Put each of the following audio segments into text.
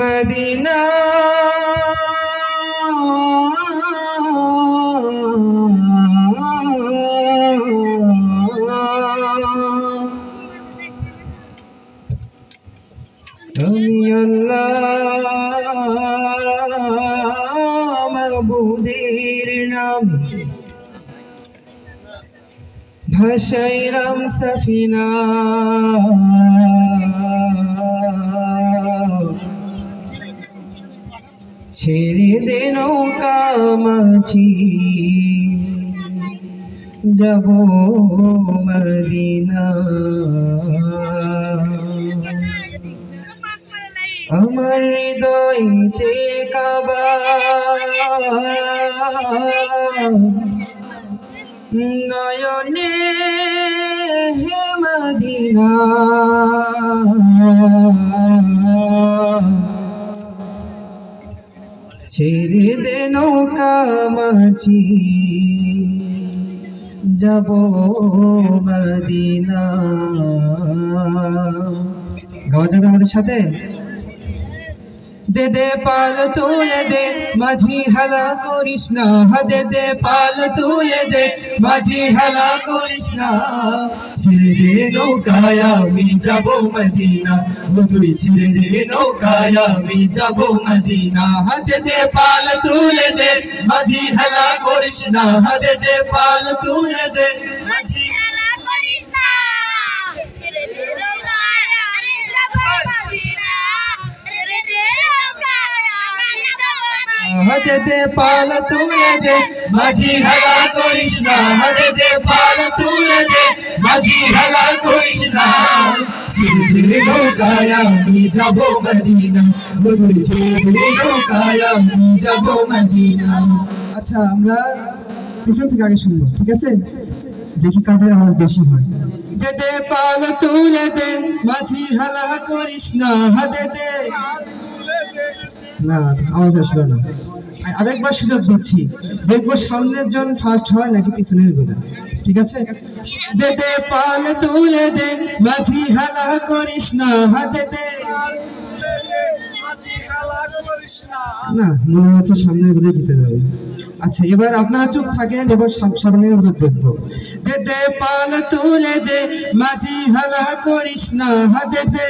Medina তুমি আল্লাহ মাবুদের নাম ভাসাইলাম সফিনা ছেড়ে দে নৌকা মাঝি যাব মদিনা আমার হৃদয়তে কাবা নয়নে হে মদিনা ছেড়ে দে নৌকা মাঝি যাব মদিনা। গাওয়া যাবে আমাদের সাথে? দে দে পাল তুলে দে মাঝি হেলা করিস না, দে দে পাল তুলে দে মাঝি হেলা করিস না, ছেড়ে দে নৌকায় আমি যাব মদিনা, তুই ছেড়ে দে নৌকায় আমি যাব মদিনা। দে দে পাল তুলে দে মাঝি হেলা করিস না, দে দে পাল তুলে দে মাঝি হেলা করিস না, ছেড়ে দে নৌকায় আমি যাব মদিনা, ছেড়ে দে দে দে পাল তুলে দে মাঝি হেলা করিস না, দে দে পাল তুলে দে মাঝি হেলা করিস না, ছেড়ে দে নৌকায় আমি যাব মদিনা, তুই ছেড়ে দে নৌকায় আমি যাব মদিনা। আচ্ছা আমরা পিছন থেকে আগে শুনবো, ঠিক আছে? দেখি কাদের আওয়াজ বেশি হয়। দে দে পাল তুলে দে মাঝি হেলা করিস না, দে দে না আওয়াজ আসলো না, আরেকবার সুযোগ দিচ্ছি, দেখবো সামনের জন ফার্স্ট হয় নাকি পিছনের গুলো, ঠিক আছে? দে দে পাল তুলে দে মাঝি হেলা করিস না, দে দে না মনে হচ্ছে সামনের গুলো দিতে যাবে। আচ্ছা এবার আপনারা চুপ থাকেন, এবার সামনের গুলো দেখবো। দে দে পাল তুলে দে মাঝি হেলা করিস না, দে দে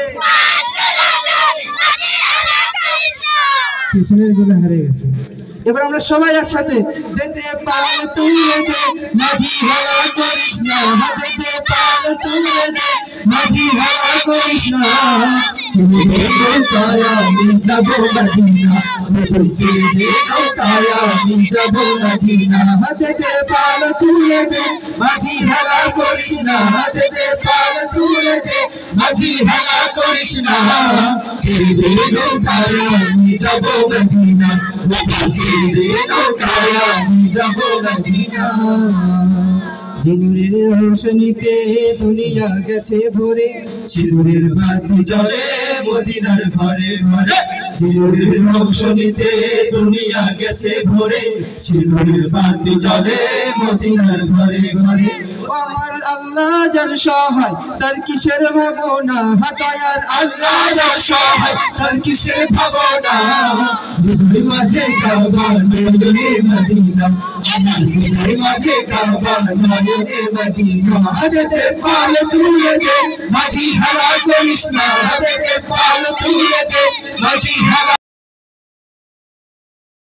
পিছনের গুলো হারিয়ে গেছে। এবার আমরা সবাই একসাথে দে দে পাল তুলে দে মাঝি হেলা করিস না, দে দে পাল তুলে দে মাঝি হেলা করিস না, ছেড়ে দে নৌকায় আমি যাব মদিনা, তুই ছেড়ে দে নৌকায় আমি যাব মদিনা। দে দে পাল তুলে দে মাঝি হেলা করিস না, দে দে পাল তুলে দে মাঝি হেলা করিস না, ছেড়ে দে নৌকায় আমি যাব মদিনা, ছেড়ে দে নৌকায় আমি যাব মদিনা। জিনুরের রোশনীতে দুনিয়া গেছে ভরে, সিঁদুরের বাতি জ্বলে মদিনার ঘরে ঘরে, জিনুরের রোশনীতে দুনিয়া গেছে ভরে, সিঁদুরের বাতি জ্বলে মদিনার ঘরে ঘরে। আমার আল্লাহ যার সহায় তার কিসের ভাবনা, দয়ার আল্লাহ যার সহায় তার কিসের ভাবনা, হৃদয় মাঝে কাবা নয়নে মদিনা, আমার হৃদয় মাঝে কাবা নয়নে মদিনা। দে দে পাল তুলে দে মাঝি হেলা করিস না, দে দে পাল তুলে দে মাঝি হেলা